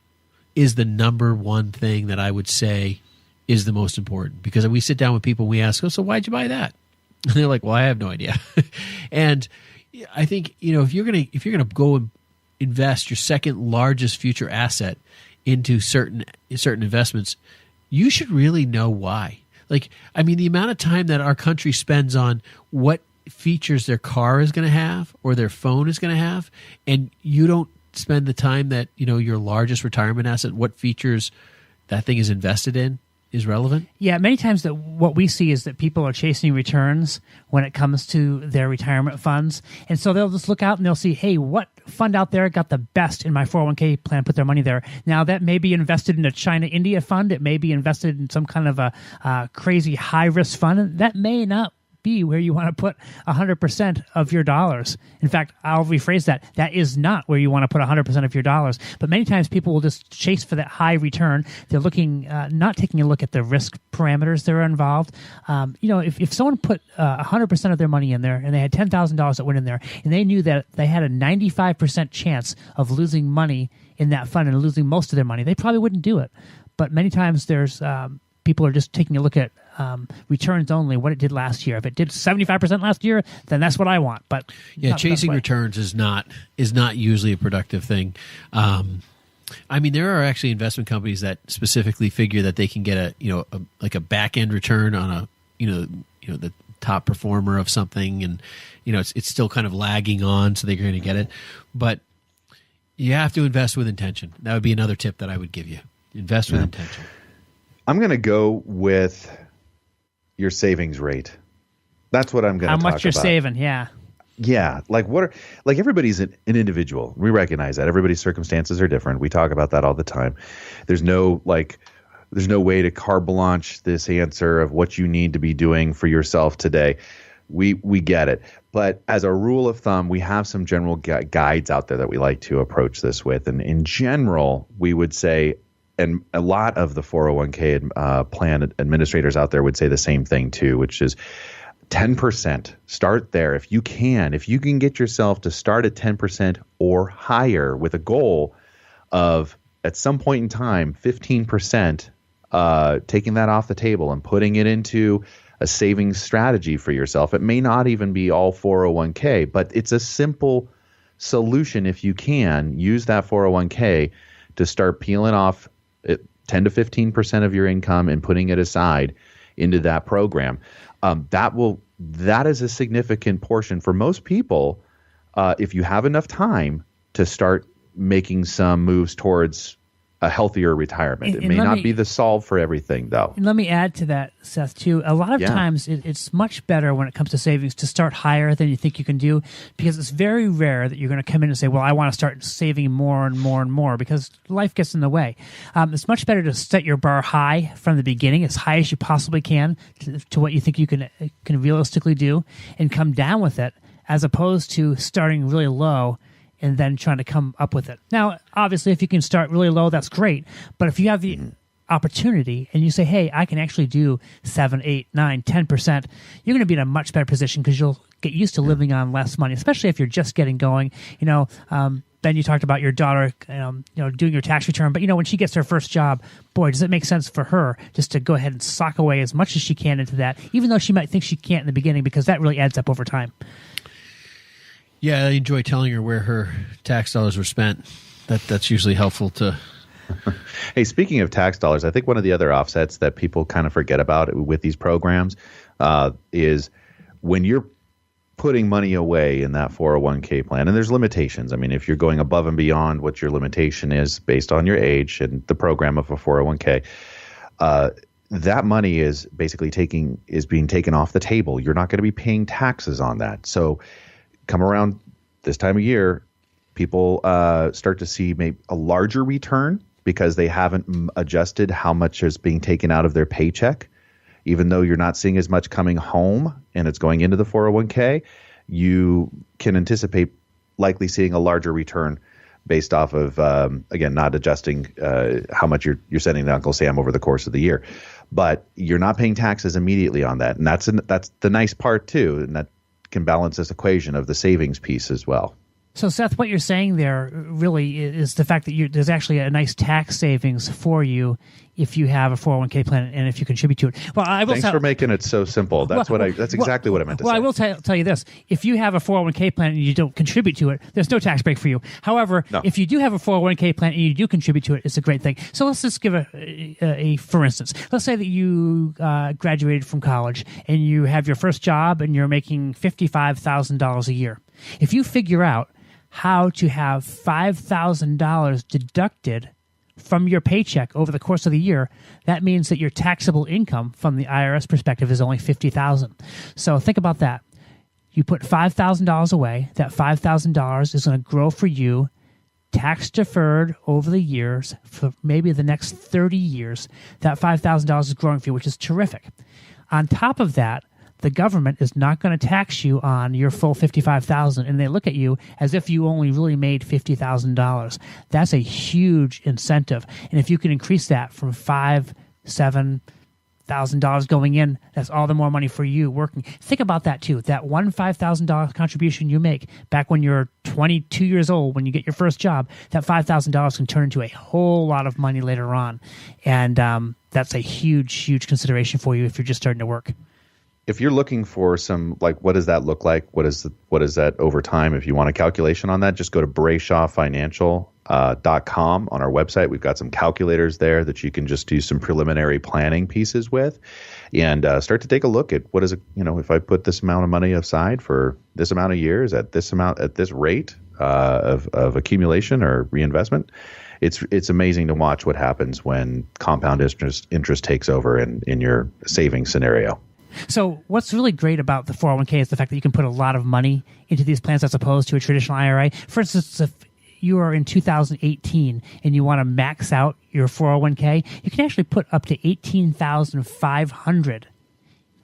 is the number one thing that I would say is the most important, because we sit down with people and we ask, so why'd you buy that? And they're like, well, I have no idea. And I think, if you're going to go and invest your second largest future asset into certain investments, you should really know why. Like, I mean, the amount of time that our country spends on what features their car is going to have or their phone is going to have, and you don't spend the time that, your largest retirement asset, what features that thing is invested in, is relevant? Yeah, many times that what we see is that people are chasing returns when it comes to their retirement funds. And so they'll just look out and they'll see, hey, what fund out there got the best in my 401k plan, put their money there. Now, that may be invested in a China-India fund. It may be invested in some kind of a crazy high-risk fund. And that may not be where you want to put 100% of your dollars. In fact, I'll rephrase that. That is not where you want to put 100% of your dollars. But many times people will just chase for that high return. They're looking, not taking a look at the risk parameters that are involved. If someone put 100% of their money in there and they had $10,000 that went in there and they knew that they had a 95% chance of losing money in that fund and losing most of their money, they probably wouldn't do it. But many times there's people are just taking a look at returns only, what it did last year. If it did 75% last year, then that's what I want. But chasing returns is not usually a productive thing. I mean, there are actually investment companies that specifically figure that they can get a back end return on a the top performer of something, and it's still kind of lagging on, so they're going to get it. But you have to invest with intention. That would be another tip that I would give you. Invest with intention. I'm going to go with your savings rate. That's what I'm going to talk about. How much you're saving, yeah. Yeah, like everybody's an individual. We recognize that everybody's circumstances are different. We talk about that all the time. There's no way to carte blanche this answer of what you need to be doing for yourself today. We get it. But as a rule of thumb, we have some general guides out there that we like to approach this with. And in general, we would say, and a lot of the 401k plan administrators out there would say the same thing too, which is 10%. Start there. If you can get yourself to start at 10% or higher with a goal of at some point in time, 15%, taking that off the table and putting it into a savings strategy for yourself. It may not even be all 401k, but it's a simple solution. If you can use that 401k to start peeling off 10 to 15% of your income and putting it aside into that program, that is a significant portion for most people. If you have enough time to start making some moves towards a healthier retirement. It may not be the solve for everything, though. And let me add to that, Seth, too. A lot of times it's much better when it comes to savings to start higher than you think you can do, because it's very rare that you're going to come in and say, well, I want to start saving more and more and more, because life gets in the way. It's much better to set your bar high from the beginning, as high as you possibly can to what you think you can realistically do, and come down with it, as opposed to starting really low and then trying to come up with it. Now, obviously, if you can start really low, that's great. But if you have the opportunity and you say, hey, I can actually do 7, 8, 9, 10%, you're going to be in a much better position, because you'll get used to living on less money, especially if you're just getting going. Ben, you talked about your daughter, doing your tax return. But, when she gets her first job, boy, does it make sense for her just to go ahead and sock away as much as she can into that, even though she might think she can't in the beginning, because that really adds up over time. Yeah, I enjoy telling her where her tax dollars were spent. That's usually helpful to. Hey, speaking of tax dollars, I think one of the other offsets that people kind of forget about with these programs is when you're putting money away in that 401k plan, and there's limitations. I mean, if you're going above and beyond what your limitation is based on your age and the program of a 401k, that money is basically being taken off the table. You're not going to be paying taxes on that. So come around this time of year, people start to see maybe a larger return because they haven't adjusted how much is being taken out of their paycheck. Even though you're not seeing as much coming home and it's going into the 401k, you can anticipate likely seeing a larger return based off of, again, not adjusting how much you're sending to Uncle Sam over the course of the year. But you're not paying taxes immediately on that. And that's the nice part, too, and that can balance this equation of the savings piece as well. So, Seth, what you're saying there really is the fact that there's actually a nice tax savings for you if you have a 401k plan and if you contribute to it. Well, Thanks for making it so simple. That's exactly what I meant to say. Well, I will tell you this. If you have a 401k plan and you don't contribute to it, there's no tax break for you. However, if you do have a 401k plan and you do contribute to it, it's a great thing. So let's just give a for instance. Let's say that you graduated from college and you have your first job and you're making $55,000 a year. If you figure out how to have $5,000 deducted from your paycheck over the course of the year, that means that your taxable income from the IRS perspective is only $50,000. So think about that. You put $5,000 away. That $5,000 is going to grow for you tax deferred over the years for maybe the next 30 years. That $5,000 is growing for you, which is terrific. On top of that, the government is not going to tax you on your full $55,000, and they look at you as if you only really made $50,000. That's a huge incentive, and if you can increase that from $7,000 going in, that's all the more money for you working. Think about that too. That one $5,000 contribution you make back when you're 22 years old, when you get your first job, that $5,000 can turn into a whole lot of money later on, and that's a huge consideration for you if you're just starting to work. If you're looking for some, like, what does that look like? What is that over time? If you want a calculation on that, just go to BrayshawFinancial.com on our website. We've got some calculators there that you can just do some preliminary planning pieces with, and start to take a look at what is it. If I put this amount of money aside for this amount of years at this amount at this rate of accumulation or reinvestment, it's amazing to watch what happens when compound interest takes over in your saving scenario. So what's really great about the 401k is the fact that you can put a lot of money into these plans as opposed to a traditional IRA. For instance, if you are in 2018 and you want to max out your 401k, you can actually put up to $18,500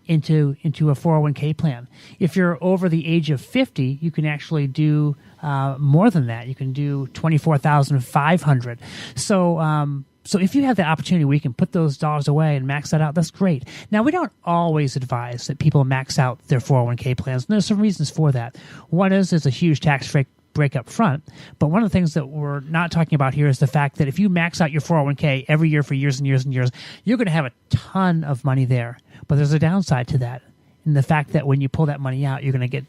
into a 401k plan. If you're over the age of 50, you can actually do more than that. You can do $24,500. So if you have the opportunity where you can put those dollars away and max that out, that's great. Now, we don't always advise that people max out their 401k plans, and there's some reasons for that. One is there's a huge tax break up front, but one of the things that we're not talking about here is the fact that if you max out your 401k every year for years and years and years, you're going to have a ton of money there. But there's a downside to that, and the fact that when you pull that money out, you're going to get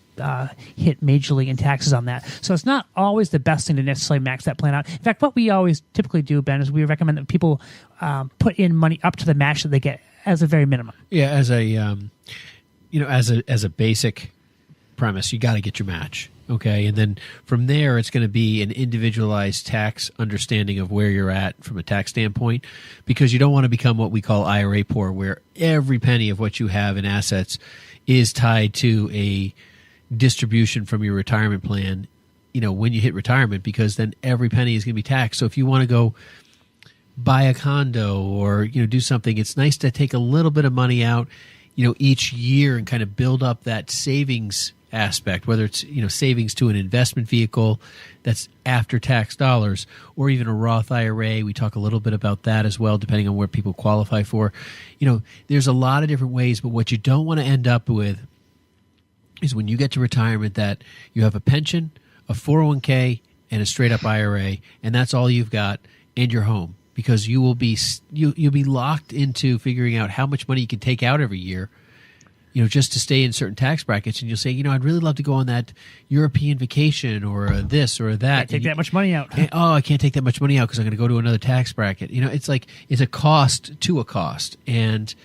hit majorly in taxes on that. So it's not always the best thing to necessarily max that plan out. In fact, what we always typically do, Ben, is we recommend that people put in money up to the match that they get as a very minimum. Yeah, as a as a basic premise, you got to get your match. Okay, and then from there, it's going to be an individualized tax understanding of where you're at from a tax standpoint, because you don't want to become what we call IRA poor, where every penny of what you have in assets is tied to a distribution from your retirement plan, when you hit retirement, because then every penny is going to be taxed. So if you want to go buy a condo or, do something, it's nice to take a little bit of money out, each year and kind of build up that savings aspect, whether it's savings to an investment vehicle that's after tax dollars, or even a Roth IRA. We talk a little bit about that as well, depending on what people qualify for. There's a lot of different ways, but what you don't want to end up with is when you get to retirement that you have a pension, a 401k, and a straight up IRA, and that's all you've got, and your home, because you'll be locked into figuring out how much money you can take out every year, just to stay in certain tax brackets. And you'll say, I'd really love to go on that European vacation or this or that. Can't take that much money out. I can't take that much money out because I'm going to go to another tax bracket. It's like it's a cost to a cost. And,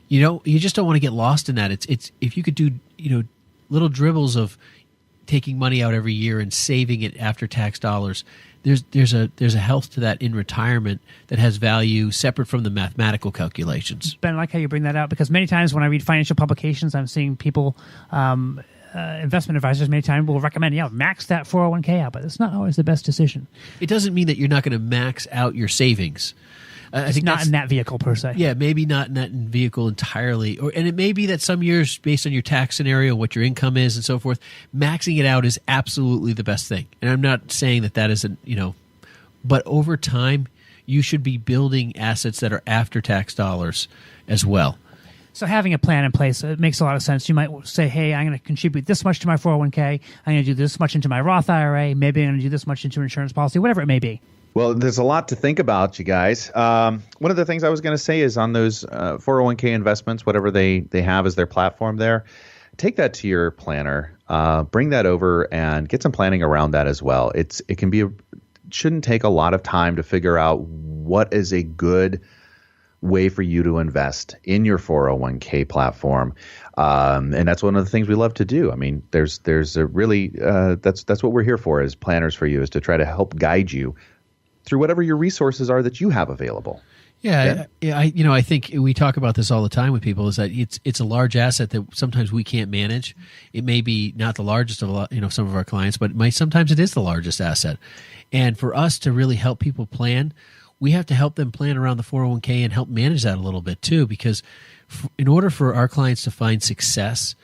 you just don't want to get lost in that. It's if you could do, little dribbles of taking money out every year and saving it after tax dollars, there's a health to that in retirement that has value separate from the mathematical calculations. Ben, I like how you bring that out, because many times when I read financial publications, I'm seeing people, investment advisors many times will recommend, max that 401k out, but it's not always the best decision. It doesn't mean that you're not going to max out your savings. I think not in that vehicle per se. Yeah, maybe not in that vehicle entirely. And it may be that some years, based on your tax scenario, what your income is and so forth, maxing it out is absolutely the best thing. And I'm not saying that isn't, but over time, you should be building assets that are after tax dollars as well. So having a plan in place, it makes a lot of sense. You might say, hey, I'm going to contribute this much to my 401k. I'm going to do this much into my Roth IRA. Maybe I'm going to do this much into an insurance policy, whatever it may be. Well, there's a lot to think about, you guys. One of the things I was going to say is on those 401k investments, whatever they have as their platform there, take that to your planner, bring that over and get some planning around that as well. It shouldn't take a lot of time to figure out what is a good way for you to invest in your 401k platform. And that's one of the things we love to do. I mean, there's a really, that's what we're here for as planners for you, is to try to help guide you through whatever your resources are that you have available. Yeah. I think we talk about this all the time with people, is that it's a large asset that sometimes we can't manage. It may be not the largest of some of our clients, but sometimes it is the largest asset. And for us to really help people plan, we have to help them plan around the 401k and help manage that a little bit too, because in order for our clients to find success,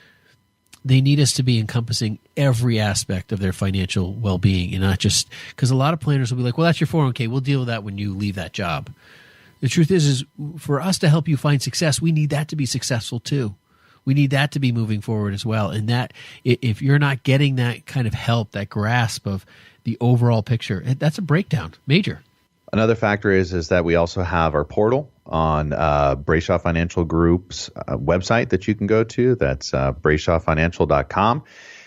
they need us to be encompassing every aspect of their financial well-being, and not just because a lot of planners will be like, well, that's your 401k. We'll deal with that when you leave that job. The truth is for us to help you find success, we need that to be successful too. We need that to be moving forward as well. And that if you're not getting that kind of help, that grasp of the overall picture, that's a breakdown, major. Another factor is that we also have our portal on Brayshaw Financial Group's website that you can go to. That's brayshawfinancial.com.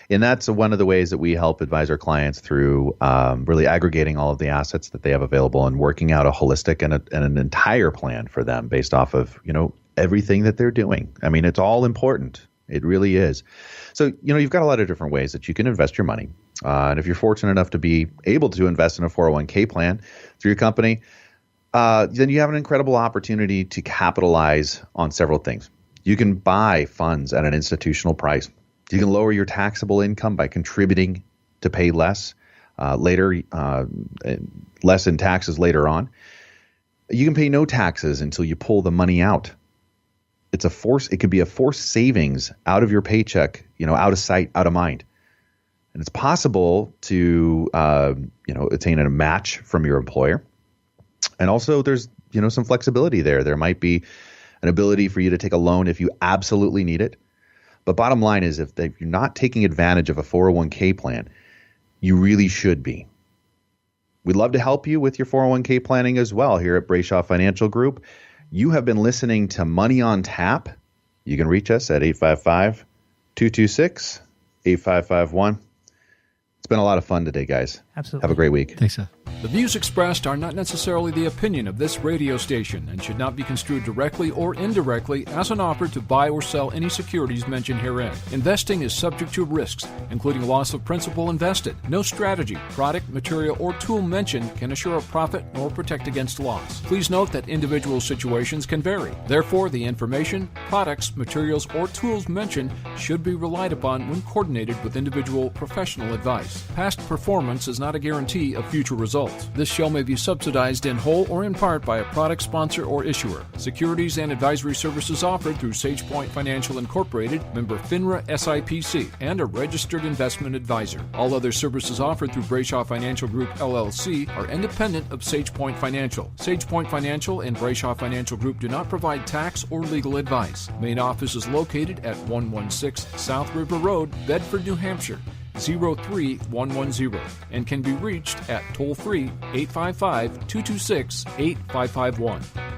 And that's one of the ways that we help advise our clients through really aggregating all of the assets that they have available and working out a holistic and an entire plan for them based off of, everything that they're doing. I mean, it's all important. It really is. So, you've got a lot of different ways that you can invest your money. And if you're fortunate enough to be able to invest in a 401k plan through your company, then you have an incredible opportunity to capitalize on several things. You can buy funds at an institutional price. You can lower your taxable income by contributing to pay less less in taxes later on. You can pay no taxes until you pull the money out. It could be a forced savings out of your paycheck, out of sight, out of mind. And it's possible to, attain a match from your employer. And also there's, some flexibility there. There might be an ability for you to take a loan if you absolutely need it. But bottom line is if you're not taking advantage of a 401k plan, you really should be. We'd love to help you with your 401k planning as well here at Brayshaw Financial Group. You have been listening to Money on Tap. You can reach us at 855-226-8551. It's been a lot of fun today, guys. Absolutely. Have a great week. Thanks, Seth. The views expressed are not necessarily the opinion of this radio station and should not be construed directly or indirectly as an offer to buy or sell any securities mentioned herein. Investing is subject to risks, including loss of principal invested. No strategy, product, material, or tool mentioned can assure a profit nor protect against loss. Please note that individual situations can vary. Therefore, the information, products, materials, or tools mentioned should be relied upon when coordinated with individual professional advice. Past performance is not a guarantee of future results. This show may be subsidized in whole or in part by a product sponsor or issuer. Securities and advisory services offered through SagePoint Financial Incorporated, member FINRA SIPC, and a registered investment advisor. All other services offered through Brayshaw Financial Group LLC are independent of SagePoint Financial. SagePoint Financial and Brayshaw Financial Group do not provide tax or legal advice. Main office is located at 116 South River Road, Bedford, New Hampshire, 03110, and can be reached at toll-free 855-226-8551.